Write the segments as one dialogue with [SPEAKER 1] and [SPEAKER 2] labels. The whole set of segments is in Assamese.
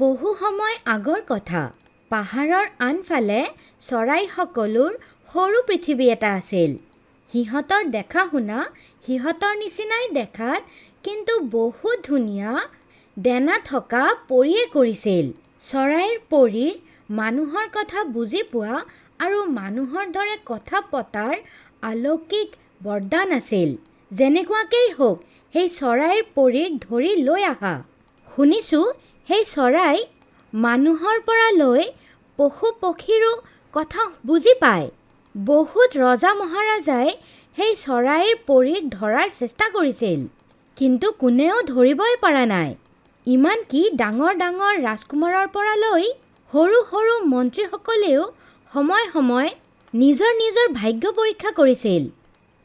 [SPEAKER 1] বহু সময় আগৰ কথা। পাহাৰৰ আনফালে চৰাইসকলৰ সৰু পৃথিৱী এটা আছিল। সিহঁতৰ দেখা শুনা সিহঁতৰ নিচিনাই দেখাত, কিন্তু বহুত ধুনীয়া দেনা থকা পৰীয়ে কৰিছিল। চৰাইৰ পৰীৰ মানুহৰ কথা বুজি পোৱা আৰু মানুহৰ দৰে কথা পতাৰ অলৌকিক বৰদান আছিল। যেনেকুৱাকেই হওক, সেই চৰাইৰ পৰীক ধৰি লৈ আহা। শুনিছোঁ সেই চৰাই মানুহৰ পৰা লৈ পশু পক্ষীৰো কথা বুজি পায়। বহুত ৰজা মহাৰাজাই সেই চৰাইৰ পৰীক ধৰাৰ চেষ্টা কৰিছিল, কিন্তু কোনেও ধৰিবই পৰা নাই। ইমানকি ডাঙৰ ডাঙৰ ৰাজকুমাৰৰ পৰা লৈ সৰু সৰু মন্ত্ৰীসকলেও সময় সময় নিজৰ নিজৰ ভাগ্য পৰীক্ষা কৰিছিল।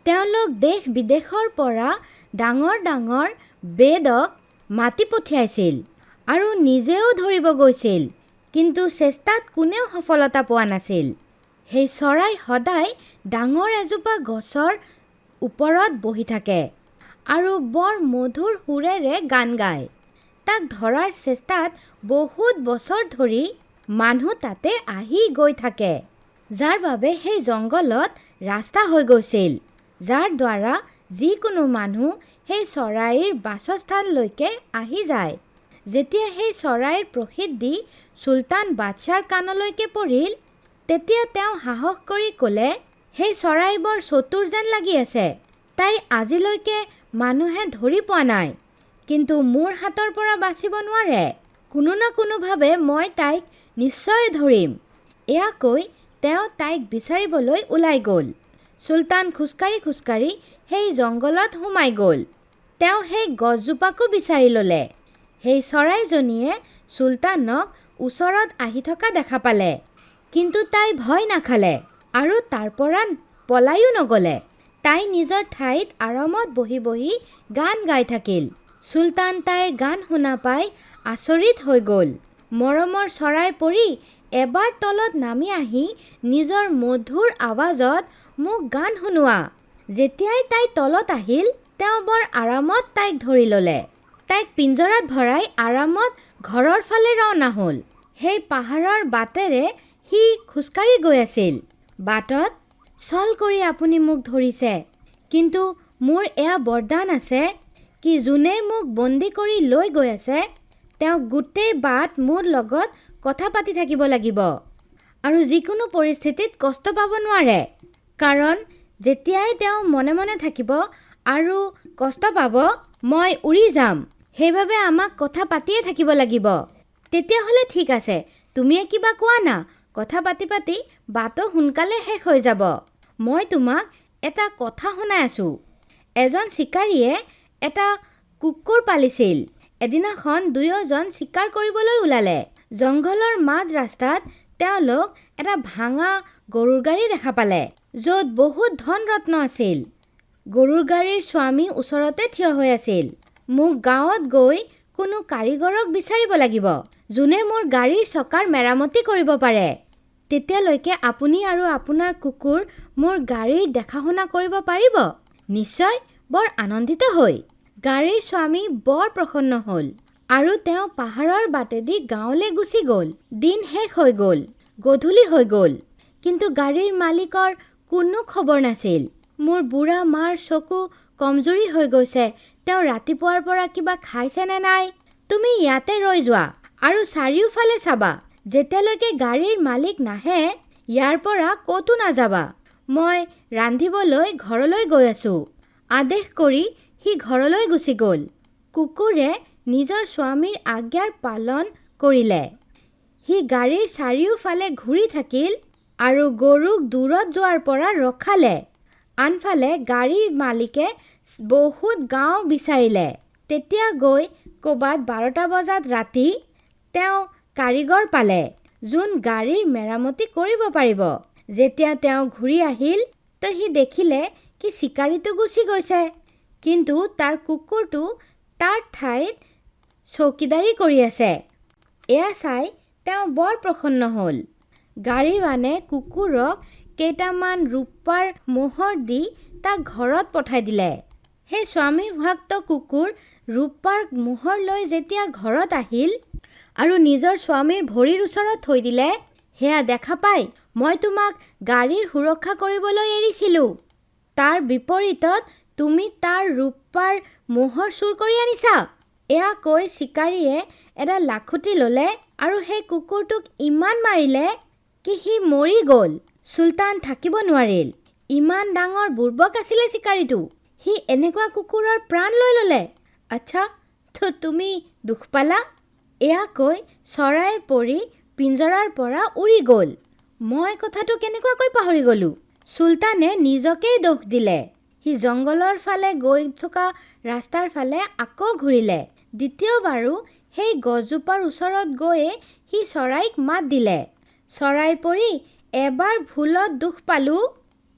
[SPEAKER 1] তেওঁলোক দেশ বিদেশৰ পৰা ডাঙৰ ডাঙৰ বেদক মাতি পঠিয়াইছিল আৰু নিজেও ধৰিব গৈছিল, কিন্তু চেষ্টাত কোনেও সফলতা পোৱা নাছিল। সেই চৰাই সদায় ডাঙৰ এজোপা গছৰ ওপৰত বহি থাকে আৰু বৰ মধুৰ সুৰেৰে গান গায়। তাক ধৰাৰ চেষ্টাত বহুত বছৰ ধৰি মানুহ তাতে আহি গৈ থাকে, যাৰ বাবে সেই জংঘলত ৰাস্তা হৈ গৈছিল, যাৰ দ্বাৰা যিকোনো মানুহ সেই চৰাইৰ বাসস্থানলৈকে আহি যায়। যেতিয়া সেই চৰাইৰ প্ৰসিদ্ধি চুলতান বাদশ্বাহৰ কাণলৈকে পৰিল, তেতিয়া তেওঁ সাহস কৰি ক'লে, সেই চৰাই বৰ চতুৰ যেন লাগি আছে। তাই আজিলৈকে মানুহে ধৰি পোৱা নাই, কিন্তু মোৰ হাতৰ পৰা বাচিব নোৱাৰে। কোনো না কোনোভাৱে মই তাইক নিশ্চয় ধৰিম। এয়া কৈ তেওঁ তাইক বিচাৰিবলৈ ওলাই গ'ল। চুলতান খোজকাঢ়ি খোজকাঢ়ি সেই জংঘলত সোমাই গ'ল। তেওঁ সেই গছজোপাকো বিচাৰি ল'লে। সেই চৰাইজনীয়ে চুলতানক ওচৰত আহি থকা দেখা পালে, কিন্তু তাই ভয় নাখালে আৰু তাৰ পৰা পলায়ো নগ'লে। তাই নিজৰ ঠাইত আৰামত বহি বহি গান গাই থাকিল। চুলতান তাইৰ গান শুনা পাই আচৰিত হৈ গ'ল। মৰমৰ চৰাই পৰী, এবাৰ তলত নামি আহি নিজৰ মধুৰ আৱাজত মোক গান শুনোৱা। যেতিয়াই তাই তলত আহিল, তেওঁ বৰ আৰামত তাইক ধৰি ল'লে। তাইক পিঞ্জৰাত ভৰাই আৰামত ঘৰৰ ফালে ৰাওনা হ'ল। সেই পাহাৰৰ বাটেৰে সি খোজকাঢ়ি গৈ আছিল। বাটত, চল কৰি আপুনি মোক ধৰিছে, কিন্তু মোৰ এয়া বৰদান আছে কি যোনে মোক বন্দী কৰি লৈ গৈ আছে, তেওঁ গোটেই বাট মোৰ লগত কথা পাতি থাকিব লাগিব আৰু যিকোনো পৰিস্থিতিত কষ্ট পাব নোৱাৰে। কাৰণ যেতিয়াই তেওঁ মনে মনে থাকিব আৰু কষ্ট পাব, মই উৰি যাম। সেইবাবে আমাক কথা পাতিয়ে থাকিব লাগিব। তেতিয়াহ'লে ঠিক আছে, তুমিয়ে কিবা কোৱা না। কথা পাতি পাতি বাটো সোনকালে শেষ হৈ যাব। মই তোমাক এটা কথা শুনাই আছোঁ। এজন চিকাৰীয়ে এটা কুকুৰ পালিছিল। এদিনাখন দুয়োজন চিকাৰ কৰিবলৈ ওলালে। জংঘলৰ মাজ ৰাস্তাত তেওঁলোক এটা ভাঙা গৰুৰ গাড়ী দেখা পালে, য'ত বহুত ধন ৰত্ন আছিল। গৰুৰ গাড়ীৰ স্বামী ওচৰতে থিয় হৈ আছিল। মোক গাঁৱত গৈ কোনো কাৰিকৰক বিচাৰিব লাগিব, যোনে মোৰ গাড়ীৰ চকাৰ মেৰামতি কৰিব পাৰে। তেতিয়ালৈকে আপুনি আৰু আপোনাৰ কুকুৰ মোৰ গাড়ীৰ দেখাশুনা কৰিব পাৰিব। নিশ্চয়। বৰ আনন্দিত হৈ গাড়ীৰ স্বামী বৰ প্ৰসন্ন হ'ল আৰু তেওঁ পাহাৰৰ বাটেদি গাঁৱলৈ গুচি গ'ল। দিন শেষ হৈ গ'ল, গধূলি হৈ গ'ল, কিন্তু গাড়ীৰ মালিকৰ কোনো খবৰ নাছিল। মোৰ বুঢ়া মাৰ চকু কমজুৰি হৈ গৈছে। তেওঁ ৰাতিপুৱাৰ পৰা কিবা খাইছে নে নাই? তুমি ইয়াতে ৰৈ যোৱা আৰু চাৰিওফালে চাবা। যেতিয়ালৈকে গাড়ীৰ মালিক নাহে, ইয়াৰ পৰা ক'তো নাযাবা। মই ৰান্ধিবলৈ ঘৰলৈ গৈ আছোঁ। আদেশ কৰি সি ঘৰলৈ গুচি গ'ল। কুকুৰে নিজৰ স্বামীৰ আজ্ঞাৰ পালন কৰিলে। সি গাড়ীৰ চাৰিওফালে ঘূৰি থাকিল আৰু গৰুক দূৰত যোৱাৰ পৰা ৰখালে। আনফালে গাড়ীৰ মালিকে বহুত গাঁও বিচাৰিলে। তেতিয়া গৈ ক'বাত 12টা বজাত ৰাতি তেওঁ কাৰিকৰ পালে, যোন গাড়ীৰ মেৰামতি কৰিব পাৰিব। যেতিয়া তেওঁ ঘূৰি আহিল, তো সি দেখিলে কি চিকাৰীটো গুচি গৈছে, কিন্তু তাৰ কুকুৰটো তাৰ ঠাইত চকীদাৰী কৰি আছে। এয়া চাই তেওঁ বৰ প্ৰসন্ন হ'ল। গাড়ীৱানে কুকুৰক কেইটামান ৰূপাৰ মোহৰ দি তাক ঘৰত পঠাই দিলে। সেই স্বামীভক্ত কুকুৰ ৰূপাৰ মোহৰ লৈ যেতিয়া ঘৰত আহিল, আৰু নিজৰ স্বামীৰ ভৰিৰ ওচৰত থৈ দিলে। সেয়া দেখা পাই মই তোমাক গাড়ীৰ সুৰক্ষা কৰিবলৈ এৰিছিলোঁ। তাৰ বিপৰীতত তুমি তাৰ ৰূপাৰ মোহৰ চুৰ কৰি আনিছা। এয়া কৈ চিকাৰীয়ে এডাল লাখুটি ল'লে আৰু সেই কুকুৰটোক ইমান মাৰিলে কি সি মৰি গ'ল। চুলতান থাকিব নোৱাৰিল। ইমান ডাঙৰ বুৰ্বক আছিলে চিকাৰীটো। সি এনেকুৱা কুকুৰৰ প্ৰাণ লৈ ল'লে। আচ্ছা, তুমি দুখ পালা? এয়া কৈ চৰাইৰ পৰি পিঞ্জৰাৰ পৰা উৰি গ'ল। মই কথাটো কেনেকুৱাকৈ পাহৰি গ'লোঁ। চুলতানে নিজকেই দোষ দিলে। সি জংঘলৰ ফালে গৈ থকা ৰাস্তাৰ ফালে আকৌ ঘূৰিলে। দ্বিতীয়বাৰো সেই গছজোপাৰ ওচৰত গৈয়ে সি চৰাইক মাত দিলে। চৰাই পৰি, এবাৰ ভুলত দুখ পালোঁ,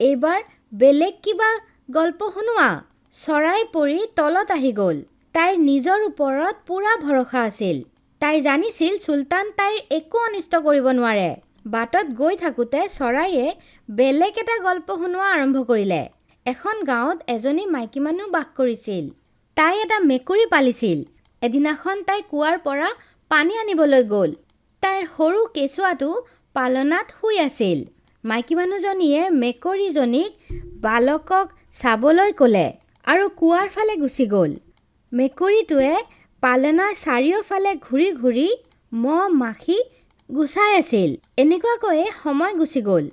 [SPEAKER 1] এইবাৰ বেলেগ কিবা গল্প শুনোৱা। চৰাই পৰি তলত আহি গ'ল। তাইৰ নিজৰ ওপৰত পূৰা ভৰসা আছিল। তাই জানিছিল চুলতান তাইৰ একো অনিষ্ট কৰিব নোৱাৰে। বাটত গৈ থাকোঁতে চৰাইয়ে বেলেগ এটা গল্প শুনোৱা আৰম্ভ কৰিলে। এখন গাঁৱত এজনী মাইকী মানুহ বাস কৰিছিল। তাই এটা মেকুৰী পালিছিল। এদিনাখন তাই কুঁৱাৰ পৰা পানী আনিবলৈ গ'ল। তাইৰ সৰু কেঁচুৱাটো পালনাত শুই আছিল। মাইকী মানুহজনীয়ে মেকুৰীজনীক বালকক চাবলৈ ক'লে আৰু কুঁৱাৰ ফালে গুচি গ'ল। মেকুৰীটোৱে পালনাৰ চাৰিওফালে ঘূৰি ঘূৰি মহ মাখি গুচাই আছিল। এনেকুৱাকৈয়ে সময় গুচি গ'ল।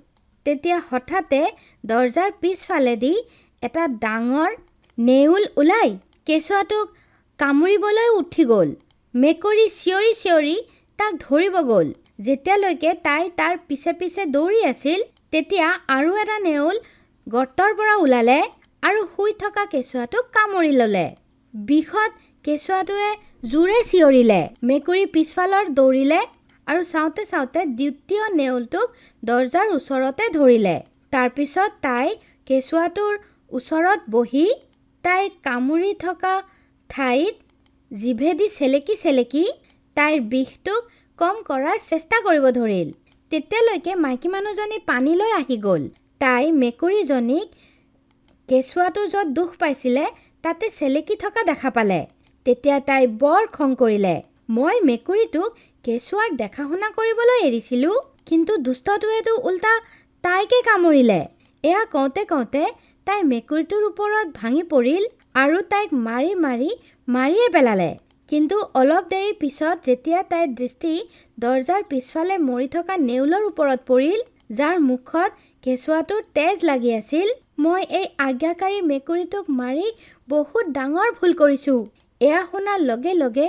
[SPEAKER 1] তেতিয়া হঠাতে দৰজাৰ পিছফালেদি এটা ডাঙৰ নেউল ওলাই কেঁচুৱাটোক কামুৰিবলৈ উঠি গ'ল। মেকুৰী চিঞৰি চিঞৰি তাক ধৰিব গ'ল। যেতিয়ালৈকে তাই তাৰ পিছে পিছে দৌৰি আছিল, তেতিয়া আৰু এটা নেউল গৰ্তৰ পৰা ওলালে আৰু শুই থকা কেঁচুৱাটোক কামুৰি ল'লে। বিষত কেঁচুৱাটোৱে জোৰে চিঞৰিলে। মেকুৰী পিছফালৰ দৌৰিলে আৰু চাওঁতে চাওঁতে দ্বিতীয় নেউলটোক দৰজাৰ ওচৰতে ধৰিলে। তাৰপিছত তাই কেঁচুৱাটোৰ ওচৰত বহি তাইৰ কামুৰি থকা ঠাইত জিভেদি চেলেকি চেলেকি তাইৰ বিষটোক কম কৰাৰ চেষ্টা কৰিব ধৰিল। তেতিয়ালৈকে মাইকী মানুহজনী পানীলৈ আহি গ'ল। তাই মেকুৰীজনীক কেঁচুৱাটো য'ত দুখ পাইছিলে তাতে চেলেকি থকা দেখা পালে। তেতিয়া তাই বৰ খং কৰিলে। মই মেকুৰীটোক কেঁচুৱাৰ দেখা শুনা কৰিবলৈ এৰিছিলোঁ, কিন্তু দুষ্টটোৱেতো উল্টা তাইকে কামুৰিলে। এয়া কওঁতে কওঁতে তাই মেকুৰীটোৰ ওপৰত ভাঙি পৰিল আৰু তাইক মাৰি মাৰি মাৰিয়ে পেলালে। কিন্তু অলপ দেৰি পিছত যেতিয়া তাইৰ দৃষ্টি দৰজাৰ পিছফালে মৰি থকা নেউলৰ ওপৰত পৰিল, যাৰ মুখত কেঁচুৱাটোৰ তেজ লাগি আছিল, মই এই আজ্ঞাকাৰী মেকুৰীটোক মাৰি বহুত ডাঙৰ ভুল কৰিছোঁ। এয়া শুনাৰ লগে লগে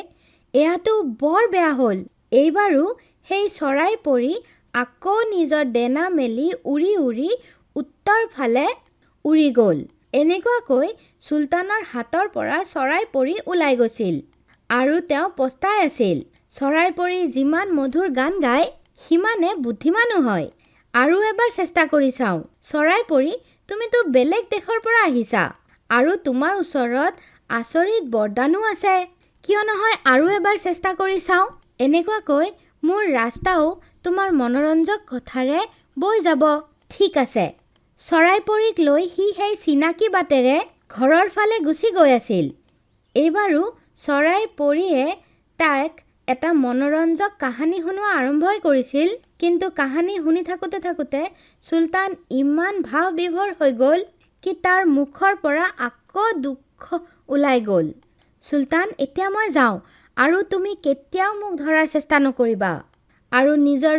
[SPEAKER 1] এয়াতো বৰ বেয়া হ'ল। এইবাৰো সেই চৰাই পৰি আকৌ নিজৰ ডেনা মেলি উৰি উৰি উত্তৰ ফালে উৰি গ'ল। এনেকুৱাকৈ চুলতানৰ হাতৰ পৰা চৰাই পৰি ওলাই গৈছিল আৰু তেওঁ পস্তাই আছিল। চৰাই পৰি যিমান মধুৰ গান গায়, সিমানে বুদ্ধিমানো হয়। আৰু এবাৰ চেষ্টা কৰি চাওঁ। চৰাই পৰি, তুমিতো বেলেগ দেশৰ পৰা আহিছা আৰু তোমাৰ ওচৰত আচৰিত বৰদানো আছে। কিয় নহয় আৰু এবাৰ চেষ্টা কৰি চাওঁ। এনেকুৱাকৈ মোৰ ৰাস্তাও তোমাৰ মনোৰঞ্জক কথাৰে বৈ যাব। ঠিক আছে। চৰাই পৰিক লৈ সি সেই চিনাকি বাটেৰে ঘৰৰ ফালে গুচি গৈ আছিল। এইবাৰো চৰাই পৰিয়ে তাইক এটা মনোৰঞ্জক কাহিনী শুনোৱা আৰম্ভই কৰিছিল। কিন্তু কাহিনী শুনি থাকোঁতে থাকোঁতে চুলতান ইমান ভাৱ বিভোৰ হৈ গ'ল কি তাৰ মুখৰ পৰা আকৌ দুখ ওলাই গ'ল। চুলতান, এতিয়া মই যাওঁ আৰু তুমি কেতিয়াও মোক ধৰাৰ চেষ্টা নকৰিবা। আৰু নিজৰ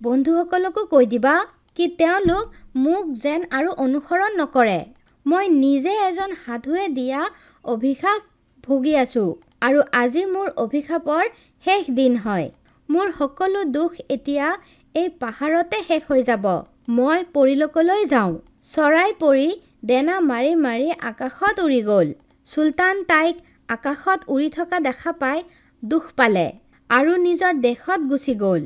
[SPEAKER 1] বন্ধুসকলকো কৈ দিবা কি তেওঁলোক মোক যেন আৰু অনুসৰণ নকৰে। মই নিজে এজন সাধুৱে দিয়া অভিশাপ ভুগি আছোঁ আৰু আজি মোৰ অভিশাপৰ শেষ দিন হয়। মোৰ সকলো দুখ এতিয়া এই পাহাৰতে শেষ হৈ যাব। মই পৰিলোকলৈ যাওঁ। চৰাই পৰি ডেনা মাৰি মাৰি আকাশত উৰি গ'ল। চুলতান তাইক আকাশত উৰি থকা দেখা পাই দুখ পালে আৰু নিজৰ দেশত গুচি গ'ল।